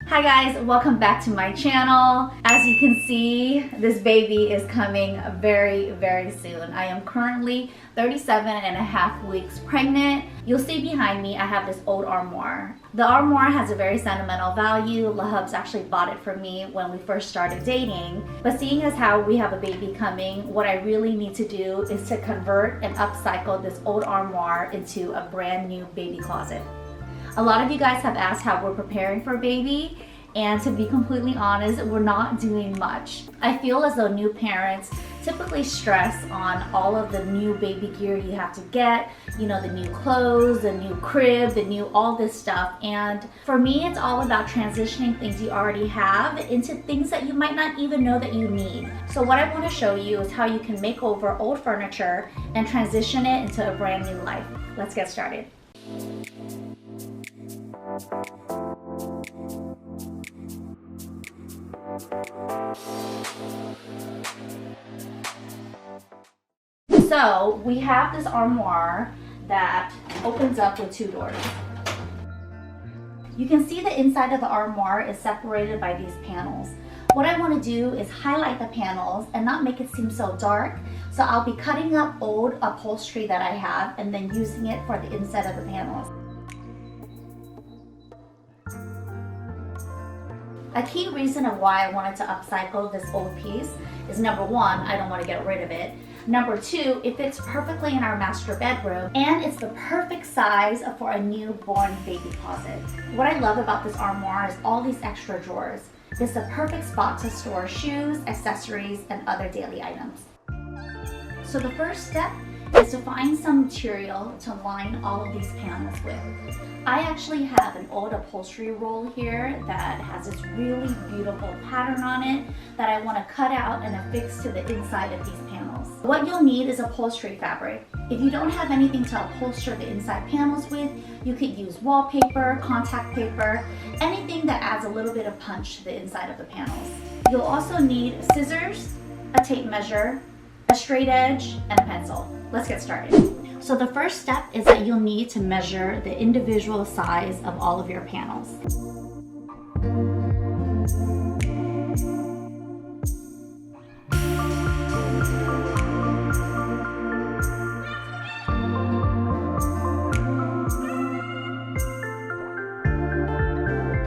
Hi guys, welcome back to my channel. As you can see, this baby is coming very, very soon. I am currently 37.5 weeks pregnant. You'll see behind me, I have this old Armoire. The Armoire has a very sentimental value. LaHubs actually bought it for me when we first started dating. But seeing as how we have a baby coming, what I really need to do is to convert and upcycle this old Armoire into a brand new baby closet. A lot of you guys have asked how we're preparing for a baby, and to be completely honest, we're not doing much. I feel as though new parents typically stress on all of the new baby gear you have to get, you know, the new clothes, the new crib, the new all this stuff. And for me, it's all about transitioning things you already have into things that you might not even know that you need. So what I want to show you is how you can make over old furniture and transition it into a brand new life. Let's get started. So we have this armoire that opens up with 2 doors. You can see the inside of the armoire is separated by these panels. What I want to do is highlight the panels and not make it seem so dark. So I'll be cutting up old upholstery that I have and then using it for the inside of the panels. A key reason of why I wanted to upcycle this old piece is number 1, I don't want to get rid of it. Number 2, it fits perfectly in our master bedroom and it's the perfect size for a newborn baby closet. What I love about this armoire is all these extra drawers. It's the perfect spot to store shoes, accessories, and other daily items. So the first step is to find some material to line all of these panels with. I actually have an old upholstery roll here that has this really beautiful pattern on it that I want to cut out and affix to the inside of these panels. What you'll need is upholstery fabric. If you don't have anything to upholster the inside panels with, you could use wallpaper, contact paper, anything that adds a little bit of punch to the inside of the panels. You'll also need scissors, a tape measure, a straight edge, and a pencil. Let's get started. So the first step is that you'll need to measure the individual size of all of your panels.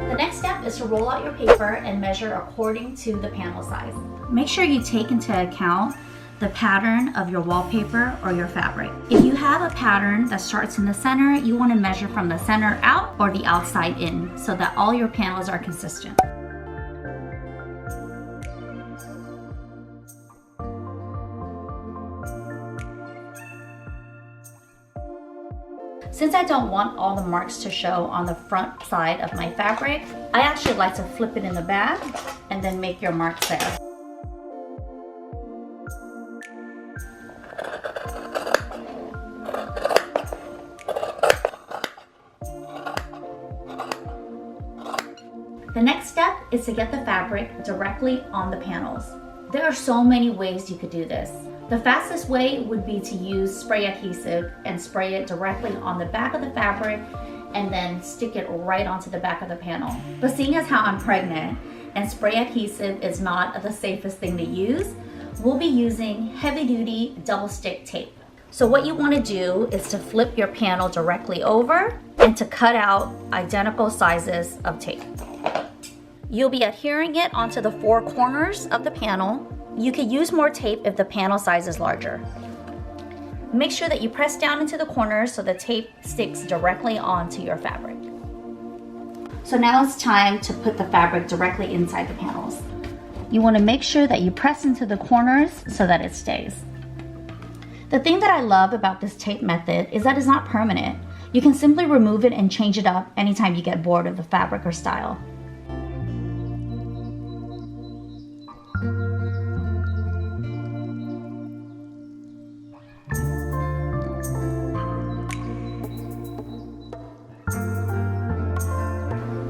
The next step is to roll out your paper and measure according to the panel size. Make sure you take into account the pattern of your wallpaper or your fabric. If you have a pattern that starts in the center, you want to measure from the center out or the outside in so that all your panels are consistent. Since I don't want all the marks to show on the front side of my fabric, I actually like to flip it in the back and then make your marks there. The next step is to get the fabric directly on the panels. There are so many ways you could do this. The fastest way would be to use spray adhesive and spray it directly on the back of the fabric and then stick it right onto the back of the panel. But seeing as how I'm pregnant and spray adhesive is not the safest thing to use, we'll be using heavy-duty double stick tape. So what you want to do is to flip your panel directly over and to cut out identical sizes of tape. You'll be adhering it onto the 4 corners of the panel. You could use more tape if the panel size is larger. Make sure that you press down into the corners so the tape sticks directly onto your fabric. So now it's time to put the fabric directly inside the panels. You want to make sure that you press into the corners so that it stays. The thing that I love about this tape method is that it's not permanent. You can simply remove it and change it up anytime you get bored of the fabric or style.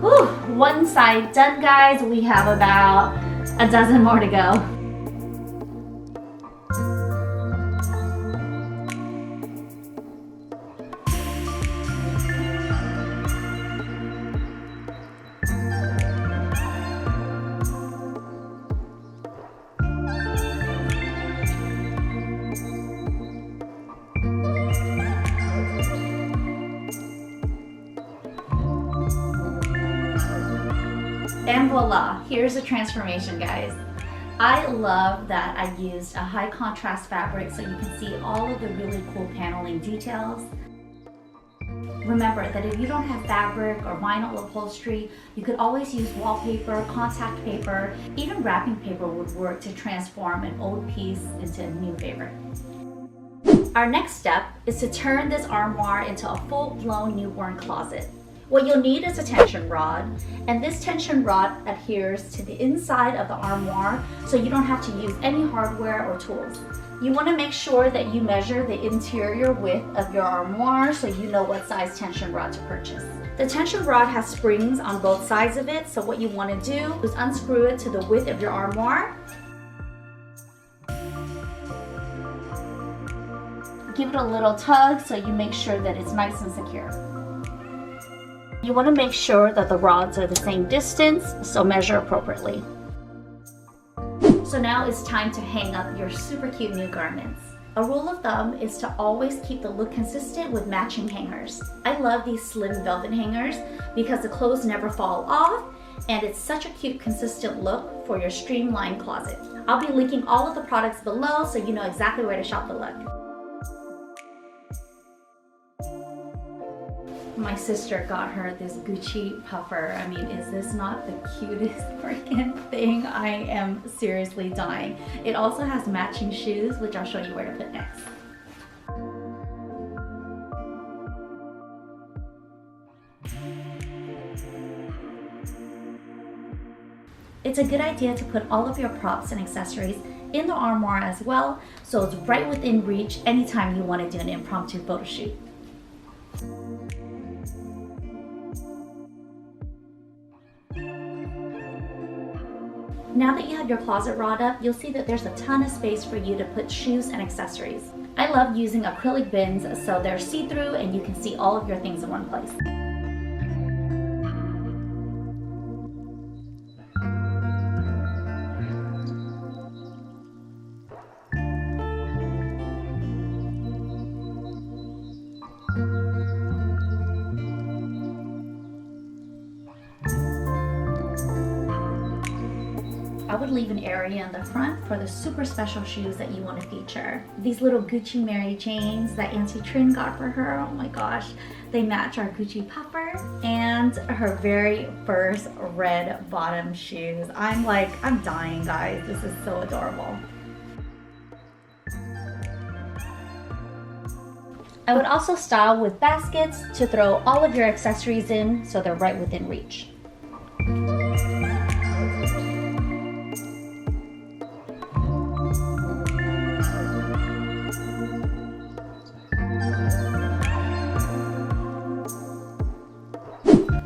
Whew, one side done, guys. We have about a dozen more to go. And voila, here's the transformation, guys. I love that I used a high contrast fabric so you can see all of the really cool paneling details. Remember that if you don't have fabric or vinyl upholstery, you could always use wallpaper, contact paper, even wrapping paper would work to transform an old piece into a new favorite. Our next step is to turn this armoire into a full-blown newborn closet. What you'll need is a tension rod, and this tension rod adheres to the inside of the armoire so you don't have to use any hardware or tools. You want to make sure that you measure the interior width of your armoire so you know what size tension rod to purchase. The tension rod has springs on both sides of it, so what you want to do is unscrew it to the width of your armoire. Give it a little tug so you make sure that it's nice and secure. You want to make sure that the rods are the same distance, so measure appropriately. So now it's time to hang up your super cute new garments. A rule of thumb is to always keep the look consistent with matching hangers. I love these slim velvet hangers because the clothes never fall off and it's such a cute consistent look for your streamlined closet. I'll be linking all of the products below so you know exactly where to shop the look. My sister got her this Gucci puffer. I mean, is this not the cutest freaking thing? I am seriously dying. It also has matching shoes, which I'll show you where to put next. It's a good idea to put all of your props and accessories in the armoire as well, so it's right within reach anytime you want to do an impromptu photo shoot. Now that you have your closet rod up, you'll see that there's a ton of space for you to put shoes and accessories. I love using acrylic bins so they're see-through and you can see all of your things in one place. I would leave an area in the front for the super special shoes that you want to feature. These little Gucci Mary Janes that Auntie Trin got for her, oh my gosh, they match our Gucci puffer and her very first red bottom shoes. I'm dying, guys. This is so adorable. I would also style with baskets to throw all of your accessories in so they're right within reach.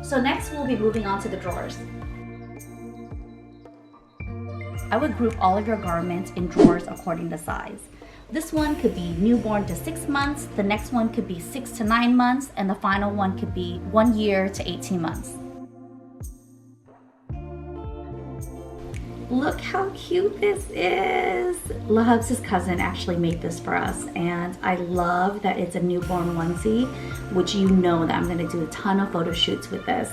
So next we'll be moving on to the drawers. I would group all of your garments in drawers according to size. This one could be newborn to 6 months, the next one could be 6 to 9 months, and the final one could be 1 year to 18 months. Look how cute this is. La Hugs' cousin actually made this for us, and I love that it's a newborn onesie, which you know that I'm gonna do a ton of photo shoots with this.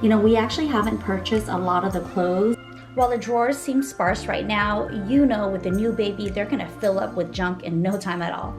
You know, we actually haven't purchased a lot of the clothes. While the drawers seem sparse right now, you know with the new baby, they're gonna fill up with junk in no time at all.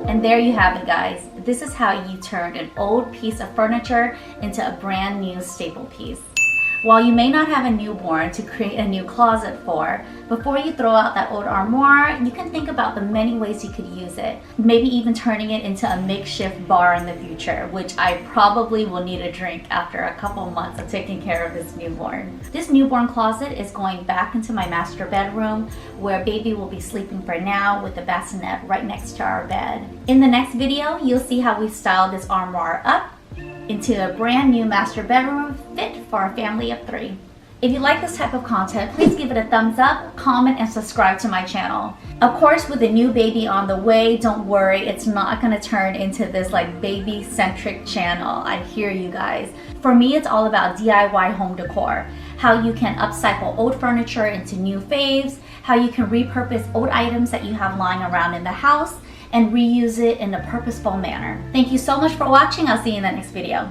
And there you have it, guys. This is how you turn an old piece of furniture into a brand new staple piece. While you may not have a newborn to create a new closet for, before you throw out that old armoire, you can think about the many ways you could use it. Maybe even turning it into a makeshift bar in the future, which I probably will need a drink after a couple months of taking care of this newborn. This newborn closet is going back into my master bedroom, where baby will be sleeping for now with the bassinet right next to our bed. In the next video, you'll see how we style this armoire up into a brand new master bedroom fit for a family of 3. If you like this type of content, please give it a thumbs up, comment, and subscribe to my channel. Of course, with a new baby on the way, don't worry, it's not gonna turn into this like baby-centric channel. I hear you guys. For me, it's all about DIY home decor. How you can upcycle old furniture into new faves, how you can repurpose old items that you have lying around in the house, and reuse it in a purposeful manner. Thank you so much for watching. I'll see you in the next video.